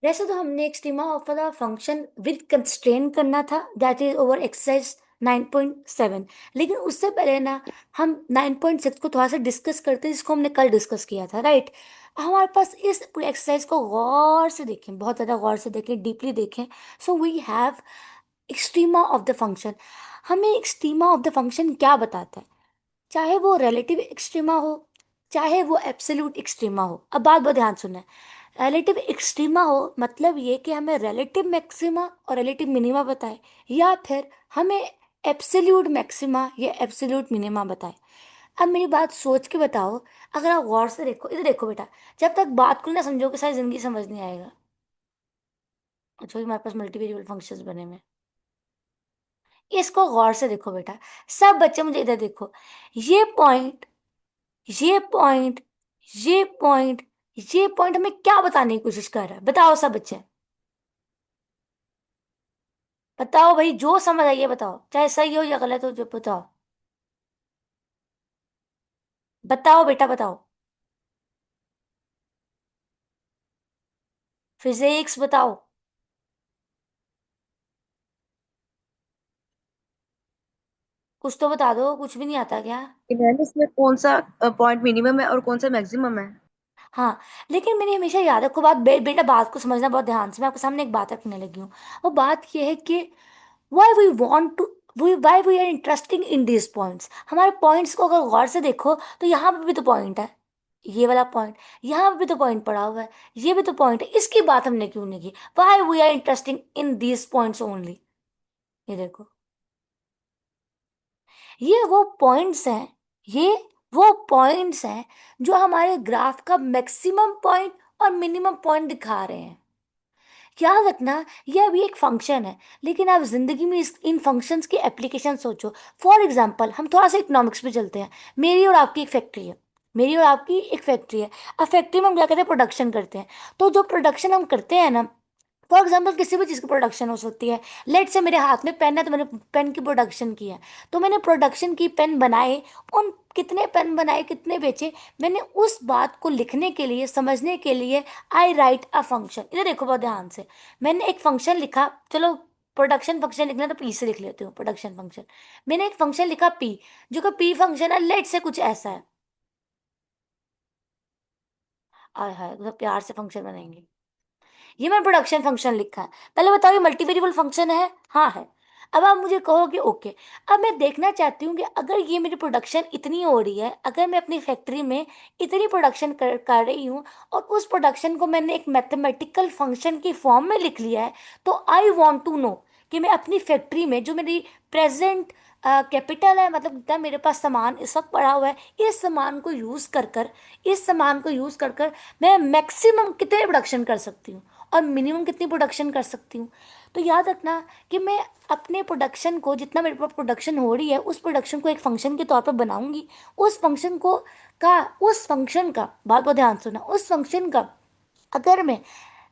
वैसे तो हमने extrema of the function with constraint करना था, दैट इज ओवर एक्सरसाइज 9.7। लेकिन उससे पहले ना हम 9.6 को थोड़ा सा डिस्कस करते हैं, जिसको हमने कल डिस्कस किया था, राइट। हमारे पास इस पूरी एक्सरसाइज को गौर से देखें, बहुत ज़्यादा गौर से देखें, डीपली देखें। So we have extrema of the function. हमें एक्सट्रीमा ऑफ द फंक्शन क्या बताता है? चाहे वो रिलेटिव एक्सट्रीमा हो, चाहे वो एब्सोल्यूट एक्सट्रीमा हो। अब बात बहुत ध्यान सुनना है। रिलेटिव एक्सट्रीमा हो मतलब ये कि हमें रिलेटिव मैक्सिमा और रिलेटिव मिनिमा बताए, या फिर हमें एब्सोल्यूट मैक्सिमा या एब्सोल्यूट मिनिमा बताए। अब मेरी बात सोच के बताओ। अगर आप गौर से देखो, इधर देखो बेटा, जब तक बात को ना समझोगे सारी जिंदगी समझ नहीं आएगा। अच्छा, हमारे पास मल्टी वेरिएबल फंक्शंस बने हुए हैं। इसको गौर से देखो बेटा। सब बच्चे मुझे इधर देखो। ये पॉइंट, ये पॉइंट, ये पॉइंट, ये पॉइंट हमें क्या बताने की कोशिश कर रहा है? बताओ सब बच्चे। बताओ भाई, जो समझ आई है बताओ, चाहे सही हो या गलत हो, जो बताओ। बताओ बेटा बताओ। फिजिक्स बताओ। कुछ तो बता दो, कुछ भी नहीं आता क्या? मैम इसमें कौन सा पॉइंट मिनिमम है और कौन सा मैक्सिमम है? हाँ, लेकिन मैंने हमेशा याद रखो बात, बेटा बात को समझना बहुत ध्यान से। मैं आपके सामने एक बात रखने लगी हूँ। वो बात ये है कि why we want to, why we are interesting in these points। हमारे पॉइंट्स को अगर गौर से देखो तो यहाँ पे भी तो पॉइंट है, ये वाला पॉइंट। यहाँ पे भी तो पॉइंट पड़ा हुआ है, ये भी तो पॉइंट है। इसकी बात हमने क्यों नहीं की? why we are interesting in these points only। ये देखो, ये वो पॉइंट्स हैं, ये वो पॉइंट्स हैं जो हमारे ग्राफ का मैक्सिमम पॉइंट और मिनिमम पॉइंट दिखा रहे हैं। याद रखना, ये अभी एक फंक्शन है, लेकिन आप जिंदगी में इन फंक्शंस की एप्लीकेशन सोचो। फॉर एग्जाम्पल, हम थोड़ा सा इकोनॉमिक्स पे चलते हैं। मेरी और आपकी एक फैक्ट्री है, मेरी और आपकी एक फैक्ट्री है। अब फैक्ट्री में हम क्या करते हैं? प्रोडक्शन करते हैं। तो जो प्रोडक्शन हम करते हैं ना, फॉर एग्जाम्पल किसी भी चीज़ की प्रोडक्शन हो सकती है। लेट से मेरे हाथ में पेन है, तो मैंने पेन की प्रोडक्शन की है। तो मैंने प्रोडक्शन की, पेन बनाए, उन कितने पेन बनाए, कितने बेचे, मैंने उस बात को लिखने के लिए, समझने के लिए, आई राइट अ फंक्शन। इधर देखो बहुत ध्यान से। मैंने एक फंक्शन लिखा, चलो प्रोडक्शन फंक्शन लिखना तो पी से लिख लेती हूँ, प्रोडक्शन फंक्शन। मैंने एक फंक्शन लिखा पी, जो कि पी फंक्शन है, लेट से कुछ ऐसा है। आय हाय, मतलब प्यार से फंक्शन बनाएंगे। ये मैंने प्रोडक्शन फंक्शन लिखा है। पहले बताओ, ये मल्टीवेरिएबल फंक्शन है? हाँ है। अब आप मुझे कहोगे ओके, अब मैं देखना चाहती हूँ कि अगर ये मेरी प्रोडक्शन इतनी हो रही है, अगर मैं अपनी फैक्ट्री में इतनी प्रोडक्शन कर रही हूँ, और उस प्रोडक्शन को मैंने एक मैथमेटिकल फंक्शन की फॉर्म में लिख लिया है, तो आई वॉन्ट टू नो कि मैं अपनी फैक्ट्री में जो मेरी प्रेजेंट कैपिटल है, मतलब जितना मेरे पास सामान इस वक्त पड़ा हुआ है, इस सामान को यूज़ कर कर, इस सामान को यूज़ कर कर मैं मैक्सिमम कितने प्रोडक्शन कर सकती हूँ और मिनिमम कितनी प्रोडक्शन कर सकती हूँ। तो याद रखना कि मैं अपने प्रोडक्शन को, जितना मेरे पास प्रोडक्शन हो रही है, उस प्रोडक्शन को एक फंक्शन के तौर पर बनाऊंगी। उस फंक्शन को का उस फंक्शन का, बात को ध्यान सुना, उस फंक्शन का अगर मैं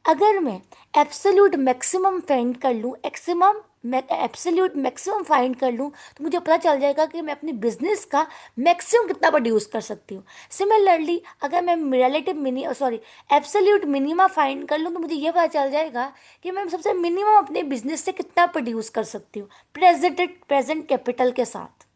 अगर मैं एब्सोल्यूट मैक्सिमम फाइंड कर लूँ, एक्सिमम मैं एब्सोल्यूट मैक्सिमम फाइंड कर लूँ, तो मुझे पता चल जाएगा कि मैं अपनी बिजनेस का मैक्सिमम कितना प्रोड्यूस कर सकती हूँ। सिमिलरली, अगर मैं relative mini sorry absolute minima find कर लूँ, तो मुझे ये पता चल जाएगा कि मैं सबसे मिनिमम अपने बिजनेस से कितना प्रोड्यूस कर सकती हूँ, प्रेजेंट कैपिटल के साथ।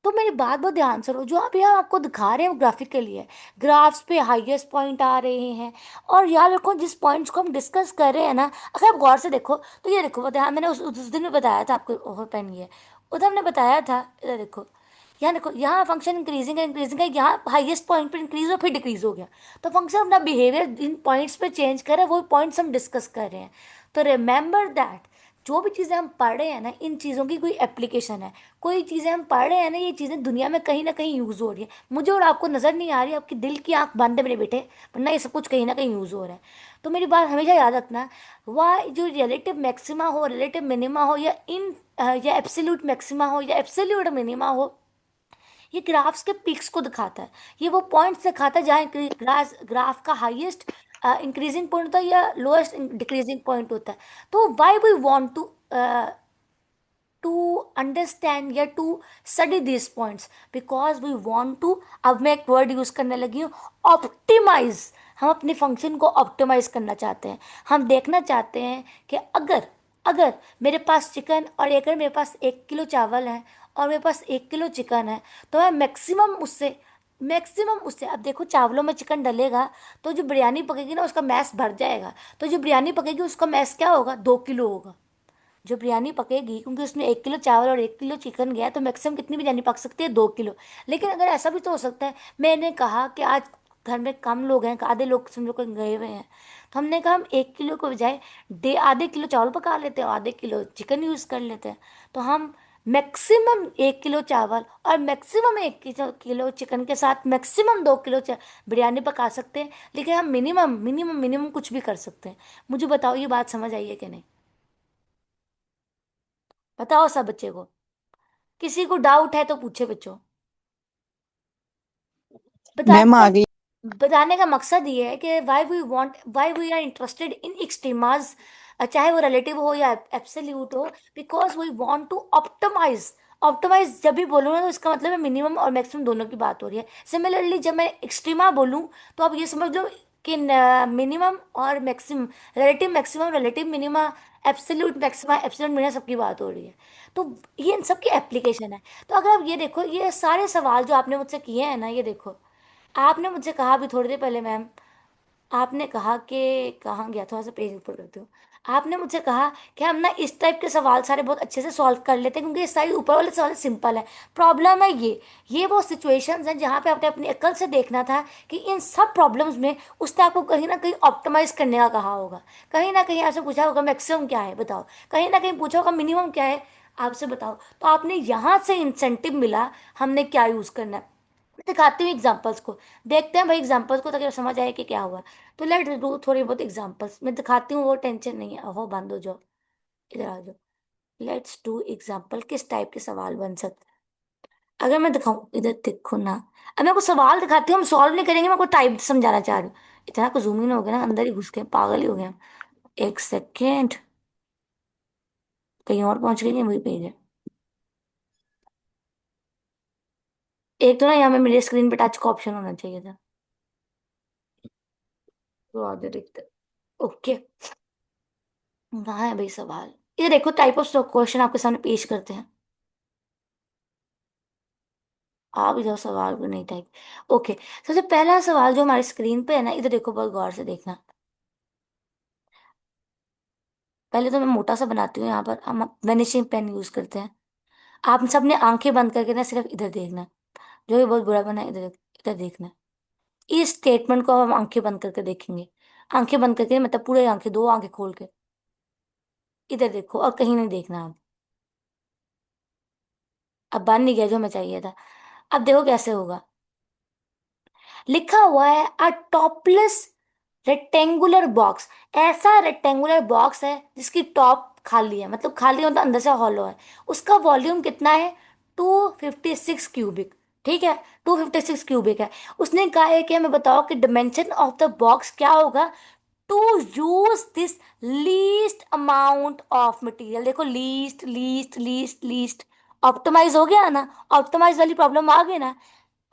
तो मेरी बात बहुत ध्यान से सुनो, जो अभी हम आपको दिखा रहे हैं वो ग्राफिकली है। ग्राफ्स पे हाईएस्ट पॉइंट आ रहे हैं। और याद रखो, जिस पॉइंट्स को हम डिस्कस कर रहे हैं ना, अगर आप गौर से देखो तो ये देखो, बहुत ध्यान, मैंने उस दिन में बताया था आपको, ओवर पेन ये उधर हमने बताया था। इधर देखो, यहाँ देखो, यहाँ फंक्शन इंक्रीजिंग है, यहाँ हाईएस्ट पॉइंट पे इंक्रीज और फिर डिक्रीज हो गया। तो फंक्शन अपना बिहेवियर इन पॉइंट्स पे चेंज कर रहा है, वो पॉइंट्स हम डिस्कस कर रहे हैं। तो रिमेंबर दैट, जो भी चीज़ें हम पढ़ रहे हैं ना, इन चीज़ों की कोई एप्लीकेशन है। कोई चीज़ें हम पढ़ रहे हैं ना, ये चीज़ें दुनिया में कहीं ना कहीं यूज़ हो रही है। मुझे और आपको नज़र नहीं आ रही, आपकी दिल की आंख बंद है मेरे बेटे, वरना ये सब कुछ कहीं ना कहीं यूज़ हो रहा है। तो मेरी बात हमेशा याद रखना, वह जो रिलेटिव मैक्सिमा हो, रिलेटिव मिनिमा हो, या एब्सोल्यूट मैक्सिमा हो या एब्सोल्यूट मिनिमा हो, ये ग्राफ्स के पीक्स को दिखाता है। ये वो पॉइंट्स दिखाता है जहाँ ग्राफ का हाईएस्ट इंक्रीजिंग पॉइंट होता है या लोएस्ट डिक्रीजिंग पॉइंट होता है। तो why we want to understand या to study this points, because we want to, अब मैं एक वर्ड यूज करने लगी हूँ, ऑप्टिमाइज। हम अपने फंक्शन को ऑप्टिमाइज करना चाहते हैं। हम देखना चाहते हैं कि अगर अगर मेरे पास चिकन, और अगर मेरे पास 1 किलो चावल है और मेरे पास 1 किलो चिकन है, तो मैं मैक्सिमम उससे अब देखो, चावलों में चिकन डलेगा तो जो बिरयानी पकेगी ना उसका मैस भर जाएगा। तो जो बिरयानी पकेगी उसका मैस क्या होगा, 2 किलो होगा। जो बिरयानी पकेगी, क्योंकि उसमें 1 किलो चावल और 1 किलो चिकन गया, तो मैक्सिमम कितनी बिरयानी पक सकती है, 2 किलो। लेकिन अगर ऐसा भी तो हो सकता है, मैंने कहा कि आज घर में कम लोग हैं, आधे लोग समझो कहीं गए हुए हैं, तो हमने कहा हम 1 किलो के बजाय आधे किलो चावल पका लेते हैं और आधे किलो चिकन यूज कर लेते हैं। तो हम मैक्सिमम 1 किलो चावल और मैक्सिमम 1 किलो चिकन के साथ मैक्सिमम 2 किलो बिरयानी पका सकते हैं। लेकिन हम मिनिमम मिनिमम मिनिमम कुछ भी कर सकते हैं। मुझे बताओ, ये बात समझ आई है कि नहीं? बताओ सब बच्चे को। किसी को डाउट है तो पूछे बच्चों। मैम बताने आ का गई। बताने का मकसद ये है कि why we are interested in extremas, चाहे वो रिलेटिव हो या एब्सोल्यूट हो, because we want to optimize. Optimize जब भी बोलूँ ना, तो इसका मतलब है मिनिमम और मैक्सिमम दोनों की बात हो रही है। सिमिलरली जब मैं एक्सट्रीमा बोलूँ, तो आप ये समझ लो कि मिनिमम और maximum, relative minima, absolute maxima, absolute minima, सबकी बात हो रही है। तो ये इन सब की एप्लीकेशन है। तो अगर आप ये देखो, ये सारे सवाल जो आपने मुझसे किए हैं ना, ये देखो, आपने मुझसे कहा अभी थोड़ी देर पहले मैम, आपने कहा कि कहाँ गया, थोड़ा सा पेज ऊपर करती हूँ। आपने मुझसे कहा कि हम ना इस टाइप के सवाल सारे बहुत अच्छे से सॉल्व कर लेते हैं, क्योंकि ये सारे ऊपर वाले सवाल सिंपल है। प्रॉब्लम है ये वो सिचुएशंस हैं जहाँ पे आपने अपनी अकल से देखना था कि इन सब प्रॉब्लम्स में उसने आपको कहीं ना कहीं ऑप्टिमाइज करने का कहा होगा। कहीं ना कहीं आपसे पूछा होगा मैक्सिमम क्या है बताओ, कहीं ना कहीं पूछा होगा मिनिमम क्या है आपसे बताओ। तो आपने यहाँ से इंसेंटिव मिला हमने क्या यूज करना है। दिखाती हूँ एग्जाम्पल्स को, देखते हैं भाई एग्जाम्पल्स को, ताकि समझ आए कि क्या हुआ। तो लेट डू थोड़ी बहुत एग्जाम्पल्स, मैं दिखाती हूँ, वो टेंशन नहीं है। ओहो बंद हो जाओ, इधर आ जाओ। लेट्स डू एग्जाम्पल, किस टाइप के सवाल बन सकते हैं। अगर मैं दिखाऊं, इधर देखो ना। अब मैं आपको सवाल दिखाती हूँ, हम सॉल्व नहीं करेंगे, मैं आपको टाइप समझाना चाह रही हूँ। इतना को जूम इन हो गया ना, अंदर ही घुस गए, पागल ही हो गए हम। एक सेकेंड, कहीं और पहुंच गई है, वही पेज है। एक तो ना यहाँ में मेरे स्क्रीन पे टच का ऑप्शन होना चाहिए था, तो आगे देखते। ओके, कहाँ है भाई सवाल। ये देखो, टाइप ऑफ क्वेश्चन आपके सामने पेश करते हैं। आ भी जाओ, सवाल को नहीं टाइप। ओके, सबसे पहला सवाल जो हमारी स्क्रीन पे है ना, इधर देखो, बहुत गौर से देखना। पहले तो मैं मोटा सा बनाती हूँ, यहाँ पर हम वेनिशिंग पेन यूज करते हैं। आप सबने आंखें बंद करके ना सिर्फ इधर देखना। जो भी बहुत बुरा बना है, इधर इधर देखना। इस स्टेटमेंट को हम आंखें बंद करके देखेंगे। आंखें बंद करके मतलब पूरे आंखें, दो आंखें खोल के इधर देखो, और कहीं नहीं देखना आप। अब बन नहीं गया जो हमें चाहिए था। अब देखो कैसे होगा। लिखा हुआ है अ टॉपलेस रेक्टेंगुलर बॉक्स। ऐसा रेक्टेंगुलर बॉक्स है जिसकी टॉप खाली है, मतलब खाली मतलब अंदर से हॉलो है। उसका वॉल्यूम कितना है, 256 क्यूबिक। ठीक है, 256 क्यूबिक है। उसने कहा है कि हमें बताओ कि डिमेंशन ऑफ द बॉक्स क्या होगा to use this least amount of material. देखो, least least least least, optimize हो गया ना। ऑप्टिमाइज वाली प्रॉब्लम आ गई ना।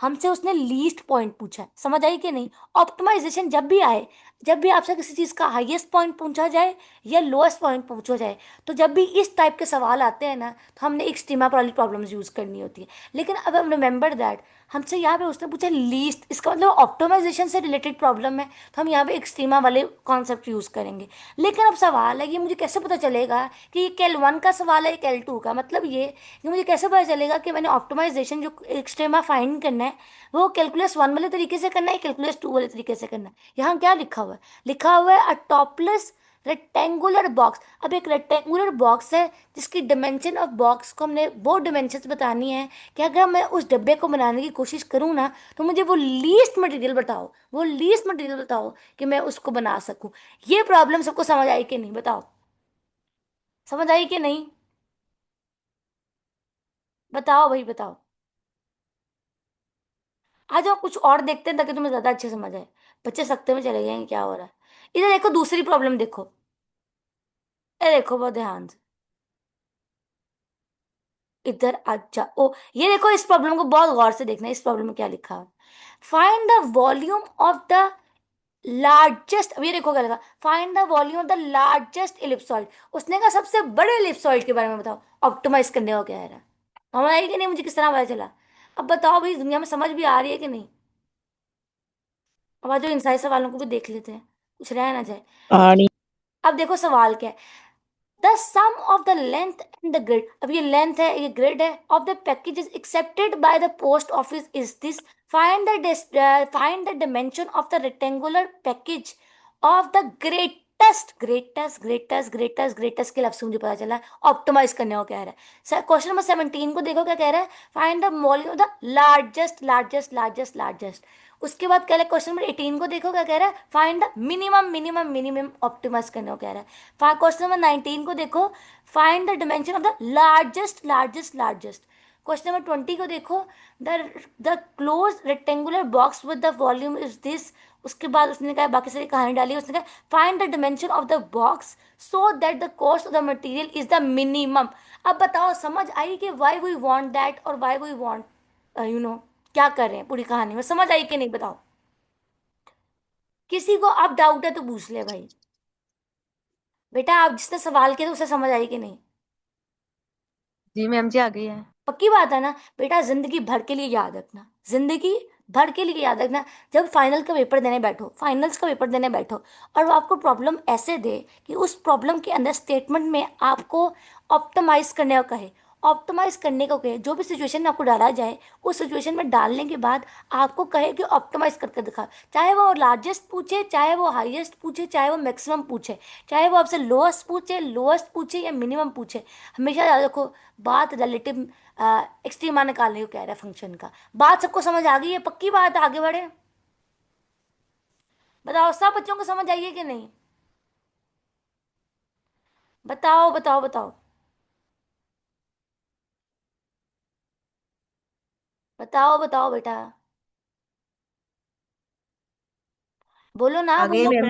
हमसे उसने लीस्ट पॉइंट पूछा है, समझ आई कि नहीं। ऑप्टिमाइजेशन जब भी आए, जब भी आपसे किसी चीज का हाईएस्ट पॉइंट पूछा जाए या लोएस्ट पॉइंट पूछा जाए, तो जब भी इस टाइप के सवाल आते हैं ना, तो हमने एक स्टीमा वाली प्रॉब्लम्स यूज करनी होती है। लेकिन अब हम रिमेंबर दैट, हमसे यहाँ पे उसने पूछा लीस्ट, इसका मतलब ऑप्टिमाइजेशन से रिलेटेड प्रॉब्लम है, तो हम यहाँ पे एक्सट्रीमा वाले कॉन्सेप्ट यूज करेंगे। लेकिन अब सवाल है, ये मुझे कैसे पता चलेगा कि ये कैल 1 का सवाल है, कैल 2 का, मतलब ये मुझे कैसे पता चलेगा कि मैंने ऑप्टिमाइजेशन जो एक्सट्रीमा फाइंड करना है, वो कैलकुलस 1 वाले तरीके से करना है, कैलकुलस 2 वाले तरीके से करना है। यहाँ क्या लिखा हुआ है, लिखा हुआ है अ टॉपलेस रेक्टेंगुलर बॉक्स। अब एक रेक्टेंगुलर बॉक्स है जिसकी डिमेंशन ऑफ बॉक्स को हमने वो डिमेंशंस बतानी है कि अगर मैं उस डब्बे को बनाने की कोशिश करूँ ना, तो मुझे वो लीस्ट मटेरियल बताओ, वो लीस्ट मटेरियल बताओ कि मैं उसको बना सकूं। ये प्रॉब्लम सबको समझ आई कि नहीं बताओ, समझ आई कि नहीं? बताओ भाई बताओ। आ जाओ, कुछ और देखते हैं ताकि तुम्हें ज्यादा अच्छे समझ आए। बच्चे सकते में चले गए हैं, क्या हो रहा है। इधर देखो, दूसरी प्रॉब्लम देखो। ये देखो बहुत ध्यान से, इधर अच्छा ओ, ये देखो, इस प्रॉब्लम को बहुत गौर से देखना है। इस प्रॉब्लम में क्या लिखा है, find the volume of the largest, अब ये देखो क्या लगा, find the volume of the largest ellipsoid. उसने कहा सबसे बड़े इलिप्सॉइड के बारे में बताओ, ऑप्टिमाइज करने को कह रहा है। समझ आई कि नहीं, मुझे किस तरह पता चला? अब बताओ भाई, दुनिया में समझ भी आ रही है कि नहीं? अब आज जो इन सारे सवालों को भी देख लेते हैं, कुछ रह ना जाए। आड़ी। अब देखो सवाल क्या है। The sum of the length and the girth, अब ये लेंथ है, ये ग्रिड है, of the packages accepted by the post office is this. Find the dimension of the rectangular package of the greatest के लफ्ज से मुझे पता चला है, ऑप्टिमाइज करने को कह रहा है। क्वेश्चन नंबर 17 को देखो क्या कह रहा है, find the volume of the largest. उसके बाद कह रहा है क्वेश्चन नंबर 18 को देखो क्या कह रहा है, फाइंड द मिनिमम ऑप्टिमाइज करने को कह रहा है। क्वेश्चन नंबर 19 को देखो, find the dimension of the largest. Question number 20 को देखो, the the close rectangular box with the volume is this. उसके बाद उसने कहा, बाकी सारी कहानी डाली, उसने कहा find the dimension of the box so that the cost of the material is the minimum. अब बताओ समझ आई कि वाई वी वांट दैट और वाई वी वांट, क्या कर रहे हैं पूरी कहानी में, समझ आई कि नहीं बताओ? किसी को अब डाउट है तो पूछ ले भाई। बेटा आप जिसने सवाल किया था उसे समझ आई कि नहीं? जी मैम जी, आ गई है। पक्की बात है ना? बेटा जिंदगी भर के लिए याद रखना, जिंदगी भर के लिए याद रखना। जब फाइनल्स का पेपर देने बैठो, और वो आपको प्रॉब्लम ऐसे दे कि उस प्रॉब्लम के अंदर स्टेटमेंट में आपको ऑप्टिमाइज करने को कहे, जो भी सिचुएशन में आपको डाला जाए, उस सिचुएशन में डालने के बाद आपको कहे कि ऑप्टिमाइज करके दिखा। चाहे वो लार्जेस्ट पूछे, चाहे वो हाईएस्ट पूछे, चाहे वो मैक्सिमम पूछे, चाहे वो आपसे लोएस्ट पूछे या मिनिमम पूछे, हमेशा याद रखो बात रिलेटिव एक्सट्रीमा निकालने को कह रहा है फंक्शन का। बात सबको समझ आ गई है? पक्की बात है, आगे बढ़े? बताओ सब बच्चों को समझ आई है कि नहीं? बताओ। बताओ बेटा, बोलो ना आ गई बोलो। मैम।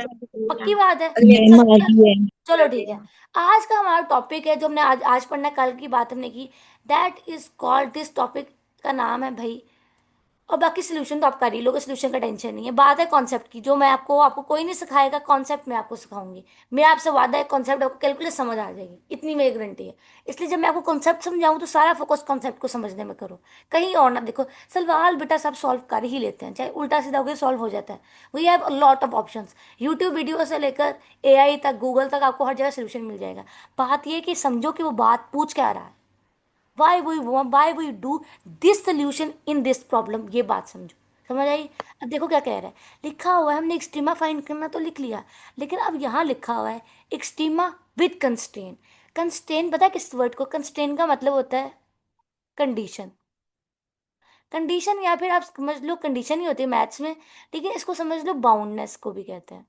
पक्की बात है? मैम आ सत्तर। गई है। चलो ठीक है। आज का हमारा टॉपिक है जो हमने आज आज पढ़ना, कल की बात हमने की, that is called, this topic का नाम है भाई, और बाकी सोल्यूशन तो आप कर ही लोगे, सोल्यूशन का टेंशन नहीं है। बात है कॉन्सेप्ट की, जो मैं आपको कोई नहीं सिखाएगा, कॉन्सेप्ट मैं आपको सिखाऊंगी। मेरा आपसे वादा है, कॉन्सेप्ट आपको कैलकुलेट समझ आ जाएगी, इतनी मेरी गारंटी है। इसलिए जब मैं आपको कॉन्सेप्ट समझाऊं तो सारा फोकस कॉन्सेप्ट को समझने में करो, कहीं और ना देखो। सवाल बेटा सब सॉल्व कर ही लेते हैं, चाहे उल्टा सीधा हो गया सॉल्व हो जाता है। We have a lot of options, YouTube video से लेकर एआई तक, गूगल तक, आपको हर जगह सोल्यूशन मिल जाएगा। बात ये है कि समझो कि वो बात पूछ क्या रहा है, why we do this solution in this problem, ये बात समझो। समझ आई? अब देखो क्या कह रहा है, लिखा हुआ है हमने एक्सट्रीमा फाइंड करना तो लिख लिया, लेकिन अब यहाँ लिखा हुआ है एक्सट्रीमा विद कंस्ट्रेन। कंस्ट्रेन पता है किस वर्ड को, कंस्ट्रेन का मतलब होता है कंडीशन। कंडीशन या फिर आप समझ लो कंडीशन ही होती है मैथ्स में, लेकिन इसको समझ लो बाउंडनेस को भी कहते हैं,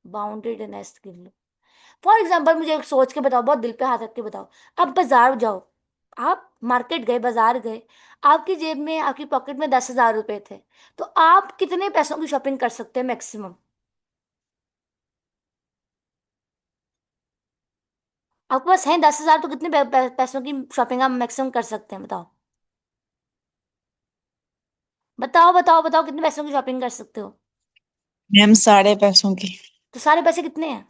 बाउंडेडनेस के लिए। फॉर एग्जाम्पल मुझे एक सोच के बताओ, बहुत दिल पे हाथ रख के बताओ। अब बाजार जाओ, आप मार्केट गए, बाजार गए, आपकी जेब में, आपकी पॉकेट में 10,000 रुपए थे, तो आप कितने पैसों की शॉपिंग कर सकते हैं मैक्सिमम? आपके पास है 10,000, तो कितने पैसों की शॉपिंग आप मैक्सिमम कर सकते हैं बताओ? बताओ कितने पैसों की शॉपिंग कर सकते हो? मैम साढ़े पैसों की। तो सारे पैसे कितने हैं?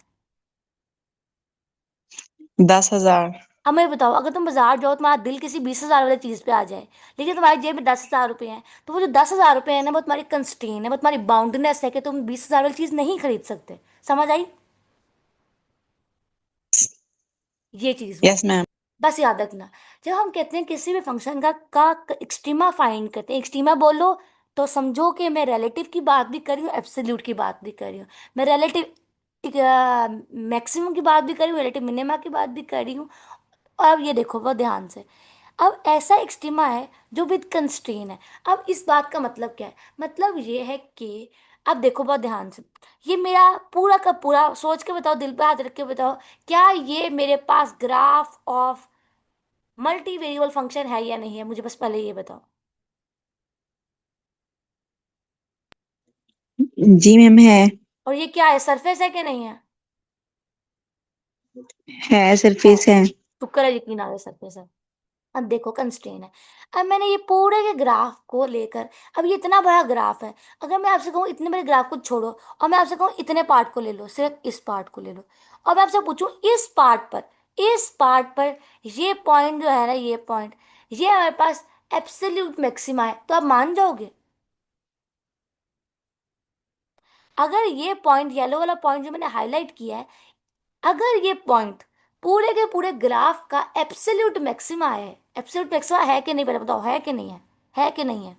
10,000। अब मैं बताओ, अगर तुम बाजार जाओ, तुम्हारा दिल किसी 20,000 वाली चीज पे आ जाए, लेकिन तुम्हारी जेब में 10,000 रुपए हैं, तो वो जो 10,000 रुपए है ना, वो तुम्हारी कंस्ट्रेन है, वो तुम्हारी बाउंड्रीनेस है कि तुम 20,000 वाली चीज नहीं खरीद सकते। समझ आई? ये चीज हुई। Yes ma'am. बस याद रखना, जब हम कहते हैं किसी भी फंक्शन का एक्सट्रीमा फाइंड करते हैं, एक्सट्रीमा बोलो तो समझो कि मैं रिलेटिव की बात भी कर रही हूँ, एब्सोल्यूट की बात भी कर रही हूँ, मैं रिलेटिव मैक्सिमम की बात भी कर रही हूँ, रिलेटिव मिनिमा की बात भी कर रही हूँ। और अब ये देखो बहुत ध्यान से, अब ऐसा एक्सट्रीमा है जो विद कंस्ट्रेन है। अब इस बात का मतलब क्या है? मतलब ये है कि, अब देखो बहुत ध्यान से, ये मेरा पूरा का पूरा सोच के बताओ, दिल पे हाथ रख के बताओ, क्या ये मेरे पास graph of multi variable function है या नहीं है? मुझे बस पहले ये बताओ। जी मैम है। और ये क्या है, सरफेस है कि नहीं है? है, है। सरफेस है। शुक्र है, यकीन आ गया, सरफेस है। अब देखो कंस्ट्रेन है। अब मैंने ये पूरे के ग्राफ को लेकर, अब ये इतना बड़ा ग्राफ है, अगर मैं आपसे कहूँ इतने बड़े ग्राफ को छोड़ो और मैं आपसे कहूँ इतने पार्ट को ले लो, सिर्फ इस पार्ट को ले लो, और मैं आपसे पूछूं इस पार्ट पर ये पॉइंट जो है ना, ये पॉइंट, ये हमारे पास एब्सोल्यूट मैक्सिमा है, तो आप मान जाओगे? अगर ये पॉइंट, येलो वाला पॉइंट जो मैंने हाईलाइट किया है, अगर ये पॉइंट पूरे के पूरे ग्राफ का एब्सोल्यूट मैक्सिमा है, एब्सोल्यूट मैक्सिमा है कि नहीं, पहले बताओ, है कि नहीं है? है कि नहीं है?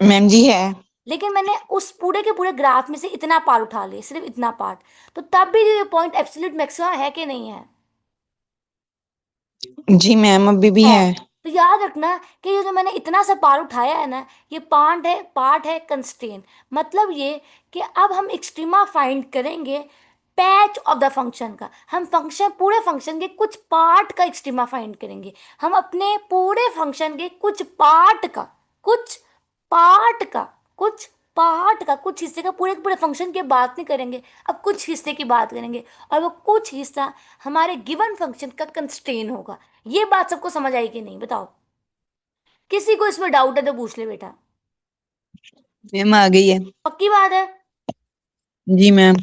मैम जी है। लेकिन मैंने उस पूरे के पूरे ग्राफ में से इतना पार्ट उठा लिया, सिर्फ इतना पार्ट, तो तब भी जो ये पॉइंट एब्सोल्यूट मैक्सिमा है कि नहीं है? जी मैम अभी भी है। है। तो याद रखना कि ये जो मैंने इतना सा पार्ट उठाया है ना, ये पार्ट है कंस्ट्रेन। मतलब ये कि अब हम एक्सट्रीमा फाइंड करेंगे पैच ऑफ द फंक्शन का, हम फंक्शन, पूरे फंक्शन के कुछ पार्ट का एक्सट्रीमा फाइंड करेंगे। हम अपने पूरे फंक्शन के कुछ पार्ट का कुछ कुछ हिस्से का, पूरे के पूरे फंक्शन की बात नहीं करेंगे, अब कुछ हिस्से की बात करेंगे, और वो कुछ हिस्सा हमारे गिवन फंक्शन का कंस्ट्रेन होगा। ये बात सबको समझ आई कि नहीं, बताओ? किसी को इसमें डाउट है तो पूछ ले बेटा। मैम आ गई है। पक्की बात है? जी मैम।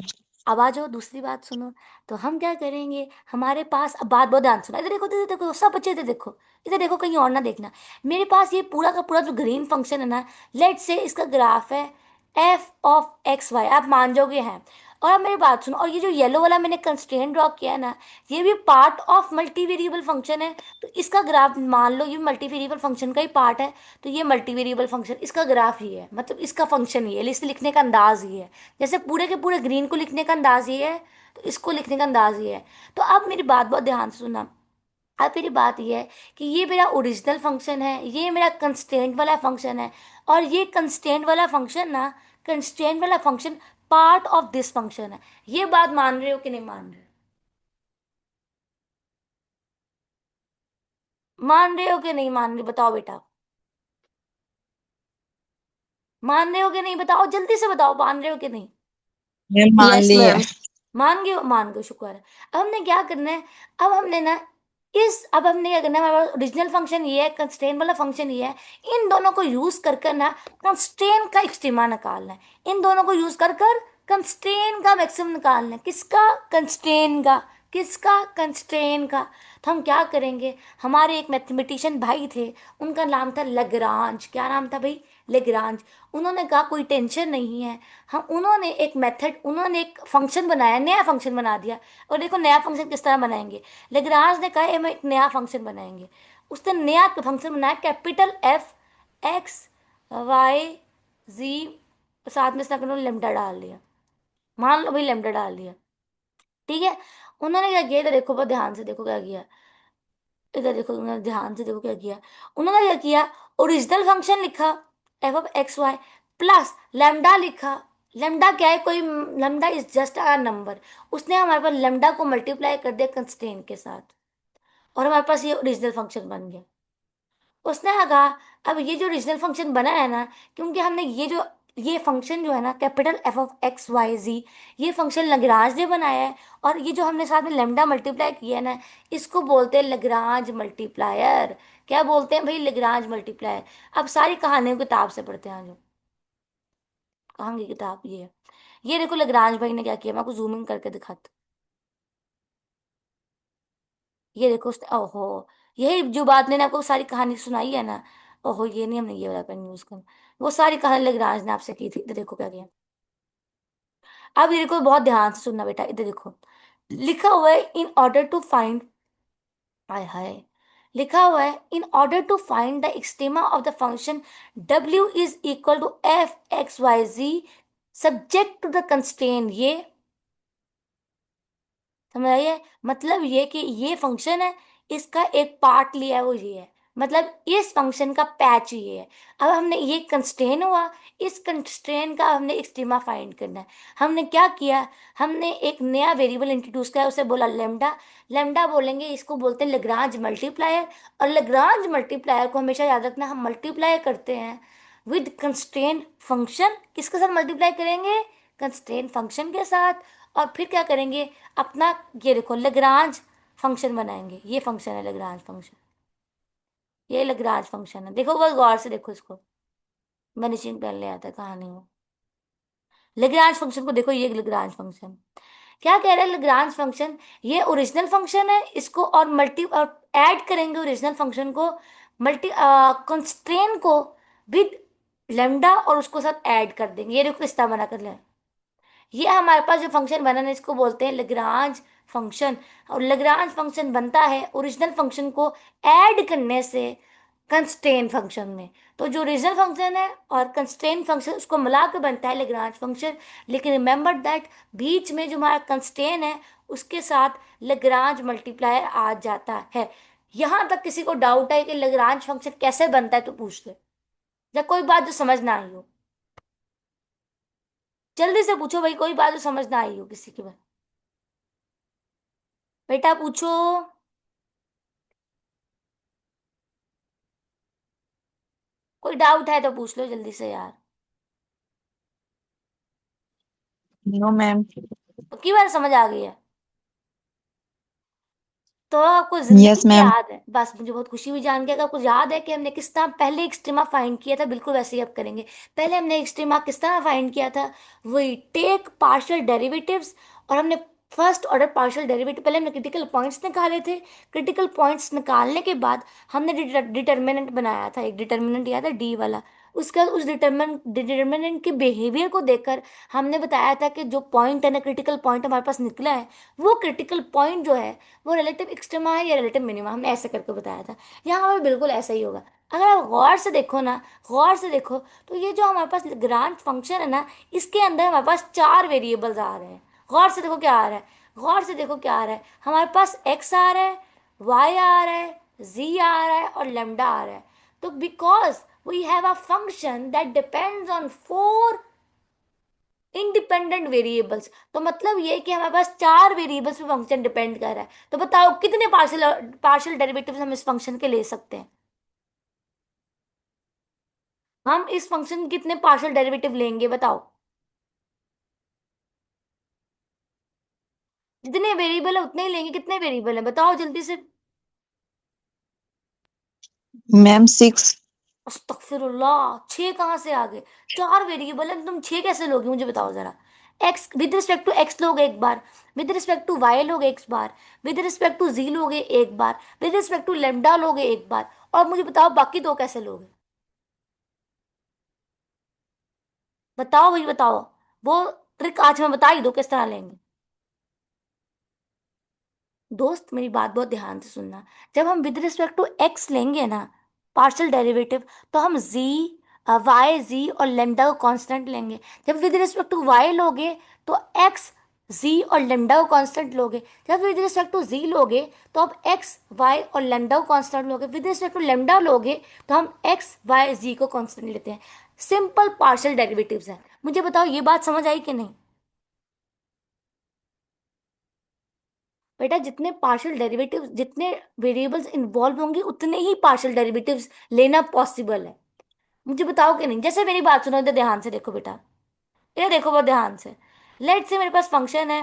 अब आ जाओ, दूसरी बात सुनो। तो हम क्या करेंगे, हमारे पास, अब बात बहुत ध्यान सुना, इधर देखो सब बच्चे, इधर देखो, इधर देखो, कहीं और ना देखना। मेरे पास ये पूरा का पूरा जो ग्रीन फंक्शन है ना, लेट से इसका ग्राफ है f(x, y), आप मान जाओगे हैं। और अब मेरी बात सुनो, और ये जो येलो वाला मैंने कंस्ट्रेंट ड्रॉ किया है ना, ये भी part of multi variable function है। तो इसका ग्राफ मान लो, ये मल्टी वेरिएबल फंक्शन का ही पार्ट है। तो ये मल्टी वेरिएबल फंक्शन, इसका ग्राफ ये है, मतलब इसका फंक्शन ये है, इसे लिखने का अंदाज ये है। जैसे पूरे के पूरे ग्रीन को लिखने का अंदाज ये है, तो इसको लिखने का अंदाज ये है। तो अब मेरी बात बहुत ध्यान से सुनना। अब मेरी बात ये है कि ये मेरा ओरिजिनल फंक्शन है, ये मेरा कंस्ट्रेंट वाला फंक्शन है, और ये कंस्ट्रेंट वाला function part of this function है। ये बात मान रहे हो कि नहीं मान रहे हो? मान रहे हो कि नहीं मान रहे, बताओ बेटा। मान रहे हो कि नहीं, बताओ, जल्दी से बताओ, मान रहे हो कि नहीं? मैम मान यस ली है। मैम। मान गए, शुक्र है। अब हमने क्या करना है, अब हमने ना अब हमने क्या करना है, हमारे पास ओरिजिनल फंक्शन ये है, कंस्ट्रेन वाला फंक्शन ये है। इन दोनों को यूज कर कर ना कंस्ट्रेन का एक्सट्रीमा निकालना है। इन दोनों को यूज कर कर कंस्ट्रेन का मैक्सिमम निकालना है। किसका? कंस्ट्रेन का। तो हम क्या करेंगे, हमारे एक मैथमेटिशियन भाई थे, उनका नाम था लेग्रांज। क्या नाम था भाई? लेग्रांज। उन्होंने कहा कोई टेंशन नहीं है, हम उन्होंने एक फंक्शन बनाया, नया फंक्शन बना दिया। और देखो नया फंक्शन किस तरह बनाएंगे। लेग्रांज ने कहा हम एक नया फंक्शन बनाएंगे। उसने नया फंक्शन बनाया, कैपिटल F(x, y, z), साथ में उसने लेमडा डाल दिया। मान लो भाई लेमडा डाल दिया, ठीक है। उन्होंने क्या किया, इधर देखो, बहुत ध्यान से देखो क्या किया। इधर देखो, उन्होंने ध्यान से देखो क्या किया। उन्होंने क्या किया, ओरिजिनल फंक्शन लिखा f(x, y) प्लस लेमडा लिखा। लेमडा क्या है, कोई, lambda is just a number. उसने हमारे पास लेमडा को मल्टीप्लाई कर दिया कंस्ट्रेंट के साथ, और हमारे पास ये ओरिजिनल फंक्शन बन गया। उसने कहा अब ये जो ओरिजिनल फंक्शन बना है ना, क्योंकि हमने ये फंक्शन जो है ना, कैपिटल f(x, y, z), ये फंक्शन लग्रांज ने बनाया है। और ये जो हमने साथ में लेमडा मल्टीप्लाई किया है ना, इसको बोलते हैं लग्रांज मल्टीप्लायर। क्या बोलते हैं भाई? Lagrange multiplier. अब सारी कहानियों किताब से पढ़ते हैं, जो कहाँ की किताब ये है। ये देखो लग्रांज भाई ने क्या किया, मैं आपको जूम इन करके दिखाती हूँ। ये देखो उसने, ओहो, यही जो बात मैंने आपको सारी कहानी सुनाई है ना, ओहो, ये नहीं, हमने ये वाला पेन यूज करना। वो सारी कहानी लग्रांज ने आपसे की थी। इधर देखो क्या किया। अब ये देखो, बहुत ध्यान से सुनना बेटा, इधर देखो। लिखा हुआ है इन ऑर्डर टू फाइंड, हाय हाय, लिखा हुआ है in order to find the extrema of the function w is equal to f(x, y, z) subject to the constraint. ये समझ आइए, मतलब ये कि ये फंक्शन है, इसका एक पार्ट लिया है, वो ये है, मतलब इस फंक्शन का पैच ये है। अब हमने ये कंस्ट्रेन हुआ, इस कंस्ट्रेन का हमने एक्सट्रीमा फाइंड करना है। हमने क्या किया, हमने एक नया वेरिएबल इंट्रोड्यूस किया, उसे बोला लेमडा। लेमडा बोलेंगे, इसको बोलते हैं लेग्रांज मल्टीप्लायर। और लेग्रांज मल्टीप्लायर को हमेशा याद रखना, हम मल्टीप्लाई करते हैं विद कंस्ट्रेन फंक्शन। किसके साथ मल्टीप्लाई करेंगे? कंस्ट्रेन फंक्शन के साथ। और फिर क्या करेंगे, अपना, ये देखो, लेग्रांज फंक्शन बनाएंगे। ये फंक्शन है लेग्रांज फंक्शन। ये लैग्रांज फंक्शन है, देखो बस गौर से देखो इसको। वनिशिंग पेन ले आता है कहानी में। लैग्रांज फंक्शन को देखो, ये लैग्रांज फंक्शन क्या कह रहा है। लैग्रांज फंक्शन ये ओरिजिनल फंक्शन है, इसको और मल्टी और ऐड करेंगे ओरिजिनल फंक्शन को, मल्टी कंस्ट्रेन को विद लेमडा, और उसको साथ ऐड कर देंगे। ये देखो किस्ता बना कर ले। ये हमारे पास जो फंक्शन बना है इसको बोलते हैं लैग्रांज फंक्शन। और लैग्रांज फंक्शन बनता है ओरिजिनल फंक्शन को ऐड करने से कंस्ट्रेन फंक्शन में। तो जो ओरिजिनल फंक्शन है और कंस्ट्रेन फंक्शन उसको मिला के बनता है लैग्रांज फंक्शन। लेकिन रिमेंबर दैट बीच में जो हमारा कंस्ट्रेन है उसके साथ लैग्रांज मल्टीप्लायर आ जाता है। यहां तक किसी को डाउट है कि लैग्रांज फंक्शन कैसे बनता है तो पूछ ले, या कोई बात जो समझ ना आई हो जल्दी से पूछो भाई, कोई बात जो समझ ना आई हो किसी की। बेटा पूछो। कोई डाउट है तो पूछ लो जल्दी से यार। No ma'am. पक्की बात समझ आ गई है? तो आपको जिंदगी यस में मैम। याद है, बस मुझे बहुत खुशी हुई जान के, अगर आपको याद है कि हमने किस तरह पहले एक्सट्रीमा फाइंड किया था, बिल्कुल वैसे ही अब करेंगे। पहले हमने एक्सट्रीमा किस तरह फाइंड किया था, वही टेक पार्शियल डेरिवेटिव्स। और हमने फर्स्ट ऑर्डर पार्शियल डेरिवेटिव, पहले हमने क्रिटिकल पॉइंट्स निकाले थे। क्रिटिकल पॉइंट्स निकालने के बाद हमने डिटर्मिनेंट बनाया था, एक डिटर्मिनेंट याद है डी वाला। उसके बाद उस डिटर्मिनेंट के बिहेवियर को देखकर हमने बताया था कि जो पॉइंट है ना, क्रिटिकल पॉइंट हमारे पास निकला है, वो क्रिटिकल पॉइंट जो है वो रिलेटिव एक्सट्रीमा है या रिलेटिव मिनिमा, हमने ऐसे करके बताया था। यहाँ पर बिल्कुल ऐसा ही होगा। अगर आप गौर से देखो ना, गौर से देखो, तो ये जो हमारे पास ग्रांट फंक्शन है ना, इसके अंदर हमारे पास चार वेरिएबल्स आ रहे हैं। गौर से देखो क्या आ रहा है, गौर से देखो क्या आ रहा है। हमारे पास एक्स आ रहा है, वाई आ रहा है, जी आ रहा है और लेमडा आ रहा है। तो because we have a function that depends on four independent variables, तो मतलब ये कि हमारे पास चार वेरिएबल्स पे फंक्शन डिपेंड कर रहा है। तो बताओ कितने पार्शियल पार्शियल डेरिवेटिव्स हम इस फंक्शन के ले सकते हैं। हम इस फंक्शन के कितने पार्शियल डेरिवेटिव लेंगे बताओ। जितने वेरिएबल है उतने ही लेंगे, कितने वेरिएबल है बताओ जल्दी से। मैम 6। अस्तगफिरुल्लाह, छह कहाँ से आ गए? चार वेरिएबल है, तुम छह कैसे लोगे मुझे बताओ जरा। X with respect to x लोगे एक बार, विद रिस्पेक्ट टू वाई लोगे एक बार, विद रिस्पेक्ट टू जी लोगे एक बार, विद रिस्पेक्ट टू लेमडा लोगे एक बार, और मुझे बताओ बाकी दो कैसे लोगे। बताओ भाई बताओ। वो ट्रिक आज मैं बता ही दो किस तरह लेंगे। दोस्त मेरी बात बहुत ध्यान से सुनना। जब हम विद रिस्पेक्ट टू एक्स लेंगे ना पार्शियल डेरिवेटिव, तो हम जी, वाई, जी और लेमडा को कांस्टेंट लेंगे। जब विद रिस्पेक्ट टू वाई लोगे तो एक्स, जी और लेमडा को कांस्टेंट लोगे। जब विद रिस्पेक्ट टू जी लोगे तो आप एक्स, वाई और लेमडा को कांस्टेंट लोगे। विद रिस्पेक्ट टू लेमडा लोगे तो हम एक्स, वाई, जी को कांस्टेंट लेते हैं। सिंपल पार्शियल डेरिवेटिव्स है। मुझे बताओ ये बात समझ आई कि नहीं? बेटा जितने पार्शियल डेरिवेटिव्स, जितने वेरिएबल्स इन्वॉल्व होंगे उतने ही पार्शियल डेरिवेटिव्स लेना पॉसिबल है। मुझे बताओ कि नहीं? जैसे मेरी बात सुनो इधर ध्यान से देखो बेटा, ये देखो बहुत ध्यान से। लेट से मेरे पास फंक्शन है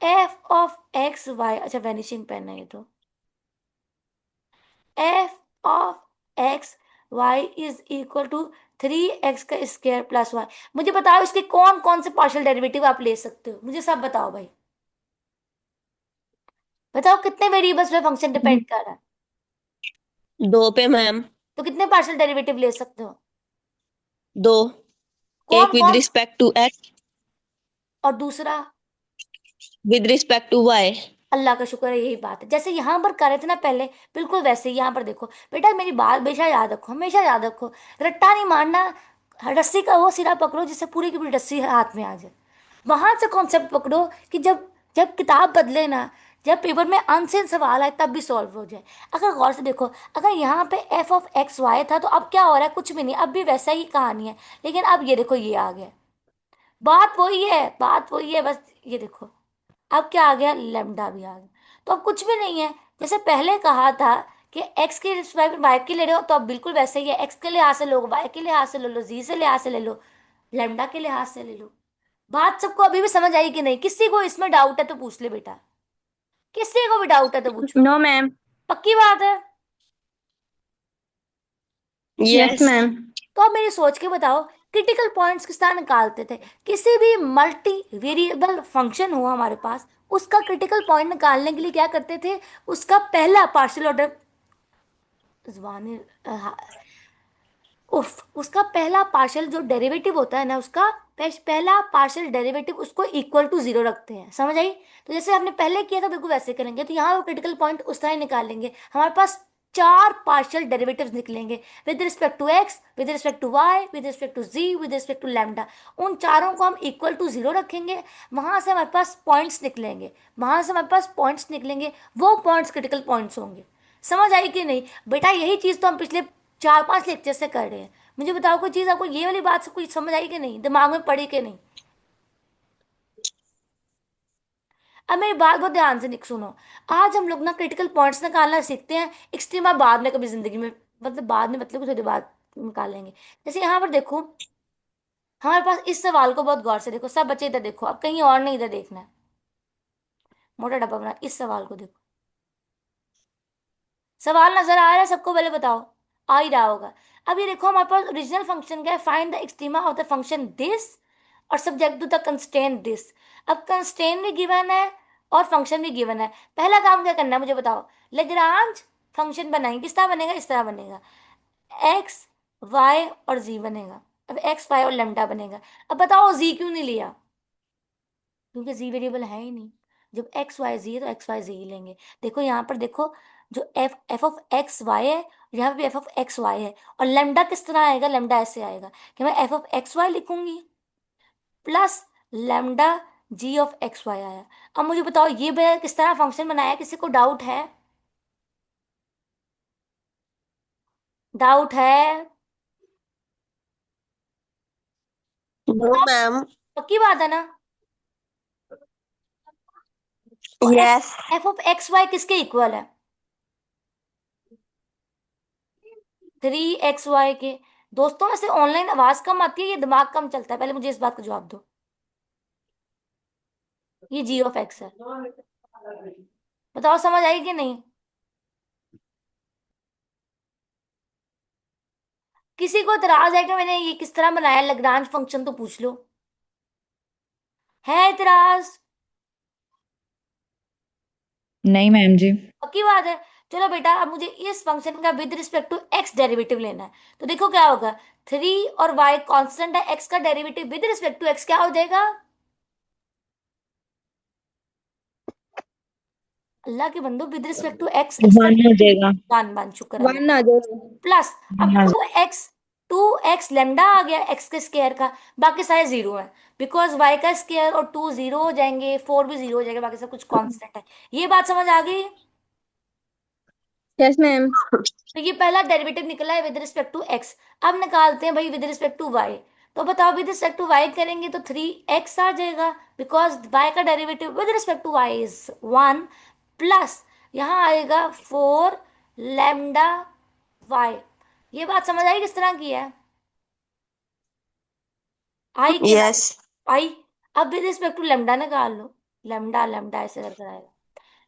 एफ ऑफ एक्स वाई, अच्छा वैनिशिंग पेन है ये तो। F of x y is equal to 3x का स्क्वायर प्लस वाई। मुझे बताओ इसके कौन कौन से पार्शियल डेरिवेटिव आप ले सकते हो, मुझे सब बताओ भाई। बताओ कितने वेरिएबल्स पे फंक्शन डिपेंड कर रहा है। दो पे मैम। तो कितने पार्शियल डेरिवेटिव ले सकते हो? दो। कौन एक विद कौन? रिस्पेक्ट टू एक्स, और दूसरा? With respect to y. अल्लाह का शुक्र है यही बात है, जैसे यहाँ पर कर रहे थे ना पहले, बिल्कुल वैसे ही यहाँ पर देखो। बेटा मेरी बात हमेशा याद रखो, हमेशा याद रखो। रट्टा नहीं मारना। रस्सी का वो सिरा पकड़ो जिससे पूरी की पूरी रस्सी हाथ में आ जाए। वहां से कॉन्सेप्ट पकड़ो कि जब जब किताब बदले ना, जब पेपर में अनसेन सवाल आए तब भी सॉल्व हो जाए। अगर गौर से देखो, अगर यहाँ पे एफ ऑफ एक्स वाई था तो अब क्या हो रहा है, कुछ भी नहीं, अब भी वैसा ही कहानी है। लेकिन अब ये देखो ये आ गया, बात वही है, बात वही है, बस ये देखो अब क्या आ गया, लेमडा भी आ गया। तो अब कुछ भी नहीं है। जैसे पहले कहा था कि एक्स के रिस्पेक्ट वाई के ले रहे हो, तो अब बिल्कुल वैसे ही है। एक्स के लिहाज से लो, वाई के लिहाज से ले लो, जी से लिहाज से ले लो, लेमडा के लिहाज से ले लो। बात सबको अभी भी समझ आई कि नहीं? किसी को इसमें डाउट है तो पूछ ले बेटा, किसी को भी डाउट है तो पूछो। No ma'am. पक्की बात है? Yes ma'am. तो अब मेरी सोच के बताओ, क्रिटिकल पॉइंट्स किस तरह निकालते थे? किसी भी मल्टी वेरिएबल फंक्शन हो हमारे पास, उसका क्रिटिकल पॉइंट निकालने के लिए क्या करते थे? उसका पहला पार्शियल ऑर्डर, जुबानी, उफ, उसका पहला पार्शियल जो डेरिवेटिव होता है ना, उसका पहला पार्शियल डेरिवेटिव उसको इक्वल टू जीरो रखते हैं। समझ आई? तो जैसे हमने पहले किया था बिल्कुल वैसे करेंगे। तो यहाँ वो क्रिटिकल पॉइंट उस तरह ही निकालेंगे। हमारे पास चार पार्शियल डेरिवेटिव्स निकलेंगे, with respect to x, with respect to y, with respect to z, with respect to lambda. उन चारों को हम इक्वल टू जीरो रखेंगे। वहां से हमारे पास पॉइंट्स निकलेंगे, वहां से हमारे पास पॉइंट्स निकलेंगे, वो पॉइंट्स क्रिटिकल पॉइंट्स होंगे। समझ आई कि नहीं बेटा? यही चीज तो हम पिछले 4-5 लेक्चर से कर रहे हैं। मुझे बताओ कोई चीज आपको ये वाली बात से कोई समझ आई कि नहीं, दिमाग में पड़ी कि नहीं? अब मेरी बात बहुत ध्यान से सुनो। आज हम लोग ना क्रिटिकल पॉइंट्स निकालना सीखते हैं, एक्सट्रीमा बाद में कभी जिंदगी में, मतलब बाद में, मतलब थोड़ी बाद निकाल लेंगे। जैसे यहाँ पर देखो, हमारे पास इस सवाल को बहुत गौर से देखो, सब बच्चे इधर देखो, अब कहीं और नहीं, इधर देखना है। मोटा डब्बा बना, इस सवाल को देखो। सवाल नजर आ रहा है सबको? पहले बताओ, आ ही रहा होगा। अब ये देखो, हमारे पास ओरिजिनल फंक्शन क्या है? Find the extrema of the function this और subject to the constraint this. अब कंस्ट्रेंट भी गिवन है और फंक्शन भी गिवन है। पहला काम क्या करना है मुझे बताओ? लेग्रांज फंक्शन बनाएंगे। किस तरह बनेगा? इस तरह बनेगा, एक्स वाई और जी बनेगा। अब एक्स वाई और लेमडा बनेगा। अब बताओ जी क्यों नहीं लिया? क्योंकि जी वेरिएबल है ही नहीं। जब एक्स वाई जी है तो एक्स वाई जी ही लेंगे। देखो यहाँ पर देखो, जो f f of x y है, यहाँ पे भी एफ ऑफ एक्स वाई है। और लेमडा किस तरह आएगा? लेमडा ऐसे आएगा कि मैं एफ ऑफ एक्स वाई लिखूंगी plus lambda g of x y आया। अब मुझे बताओ ये मैं किस तरह फंक्शन बनाया? किसी को डाउट है? डाउट है? No ma'am. पक्की बात है ना? तो f yes. F of x y किसके इक्वल है? 3xy के। दोस्तों ऐसे ऑनलाइन आवाज कम आती है, ये दिमाग कम चलता है? पहले मुझे इस बात का जवाब दो। ये जी ऑफ एक्स है। बताओ समझ आई कि नहीं? किसी को इतराज है कि मैंने ये किस तरह बनाया लैग्रांज फंक्शन? तो पूछ लो, है इतराज? नहीं मैम जी। पक्की बात है? चलो बेटा, अब मुझे इस फंक्शन का with respect to x derivative लेना है। तो देखो क्या होगा, 3 और y कांस्टेंट है, x का derivative with respect to x क्या हो जाएगा? अल्लाह के बंदो, with respect to x, x का वन हो जाएगा। वन वन, शुक्र अल्लाह। वन आ जाएगा। प्लस, अब वन आ टू एक्स लेमडा आ गया एक्स के स्क्वायर का। बाकी सारे जीरो है, बिकॉज वाई का स्क्वायर और टू जीरो हो जाएंगे, फोर भी जीरो हो जाएगा, बाकी सब कुछ कांस्टेंट है। ये बात समझ आ गई? Yes ma'am. तो ये पहला डेरिवेटिव निकला है विद रिस्पेक्ट टू एक्स। अब निकालते हैं भाई विद रिस्पेक्ट टू वाई। तो बताओ, विद रिस्पेक्ट टू वाई करेंगे तो 3x आ जाएगा, बिकॉज वाई का derivative with respect to y is 1। Plus यहाँ आएगा 4 लैम्डा वाई। ये बात समझ आई किस तरह की है? आई कि ना? यस। आई। अब विद रिस्पेक्ट टू लेमडा निकाल लो। लेमडा लेमडा ऐसे करके आएगा।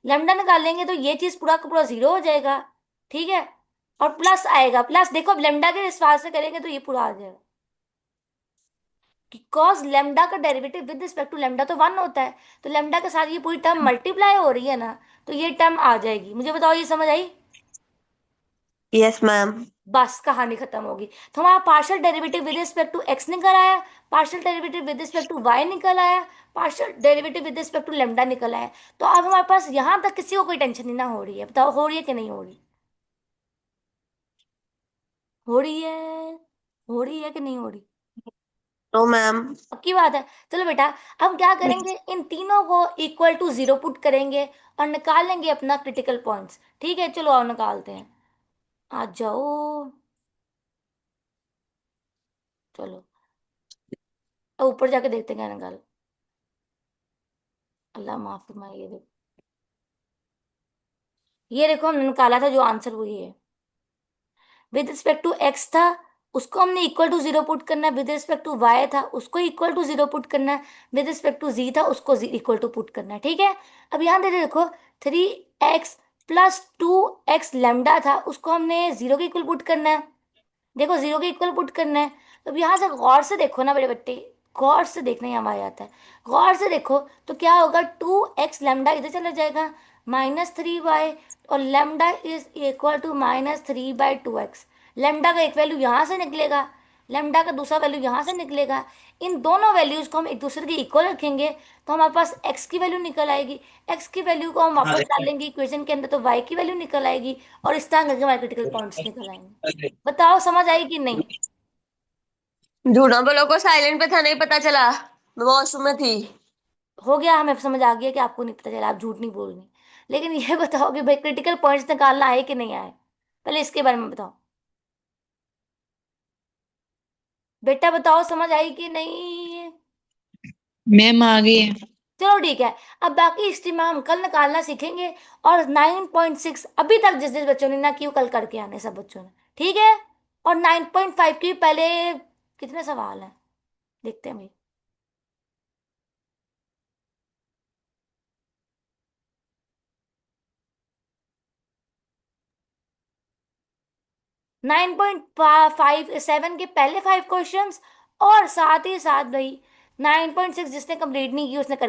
लेमडा निकालेंगे तो ये चीज पूरा का पूरा जीरो हो जाएगा। ठीक है? और प्लस आएगा, प्लस देखो अब लेमडा के इस्तेमाल से करेंगे तो ये पूरा आ जाएगा, कि कॉस लेमडा का derivative with respect to lambda तो 1 होता है। तो लेमडा के साथ ये पूरी टर्म मल्टीप्लाई हो रही है ना, तो ये टर्म आ जाएगी। मुझे बताओ ये समझ आई? Yes ma'am. बस कहानी खत्म होगी। तो हमारा partial derivative with respect to x निकल आया, partial derivative with respect to y निकल आया, partial derivative with respect to lambda निकल आया। तो अब हमारे पास यहां तक किसी को कोई टेंशन नहीं ना हो रही है? बताओ हो रही है कि नहीं हो रही? हो रही है? हो रही है कि नहीं हो रही? No ma'am. पक्की बात है? चलो बेटा, हम क्या करेंगे, इन तीनों को इक्वल टू जीरो पुट करेंगे और निकालेंगे अपना क्रिटिकल पॉइंट्स। ठीक है, चलो आओ निकालते हैं। आ जाओ, चलो अब ऊपर जाके देखते हैं क्या निकाल। अल्लाह माफ फरमाए। ये देखो हमने निकाला था जो आंसर, वो ये है। विद रिस्पेक्ट टू एक्स था, उसको हमने इक्वल टू जीरो पुट करना है। विद रिस्पेक्ट टू वाई था, उसको इक्वल टू जीरो पुट करना है। विद रिस्पेक्ट टू जी था, उसको इक्वल टू पुट करना है। ठीक है? अब यहाँ दे देखो, 3x प्लस 2x लेमडा था, उसको हमने जीरो के इक्वल पुट करना है। देखो जीरो के इक्वल पुट करना है, तो अब यहाँ से गौर से देखो ना बड़े बट्टे, गौर से देखना ही हमारे आता है। गौर से देखो तो क्या होगा, 2x लेमडा इधर चला जाएगा, -3y, और lambda is equal to -3/2x। Lambda का एक वैल्यू यहाँ से निकलेगा, लेमडा का दूसरा वैल्यू यहाँ से निकलेगा। इन दोनों वैल्यूज को हम एक दूसरे के इक्वल रखेंगे तो हमारे पास x की वैल्यू निकल आएगी। x की वैल्यू को हम वापस डालेंगे इक्वेशन के अंदर तो y की वैल्यू निकल आएगी, और इस तरह करके हमारे क्रिटिकल पॉइंट्स निकल आएंगे। बताओ समझ आई कि नहीं? झूठा बोलो को साइलेंट पे था, नहीं पता चला, मैं वॉशरूम में थी। हो गया, हमें समझ आ गया कि आपको नहीं पता चला, आप झूठ नहीं बोल रही। लेकिन ये बताओ कि भाई क्रिटिकल पॉइंट्स निकालना आए कि नहीं आए, पहले इसके बारे में बताओ। बेटा बताओ समझ आई कि नहीं? मैम आ गई है। चलो ठीक है। अब बाकी हिस्ट्री में हम कल निकालना सीखेंगे। और 9.6 अभी तक जिस जिस बच्चों ने ना की वो कल करके आने, सब बच्चों ने। ठीक है। और 9.5 के भी पहले कितने सवाल हैं, देखते हैं भाई। 9.57 के पहले 5 क्वेश्चंस, और साथ ही साथ भाई 9.6 जिसने कंप्लीट नहीं की उसने कर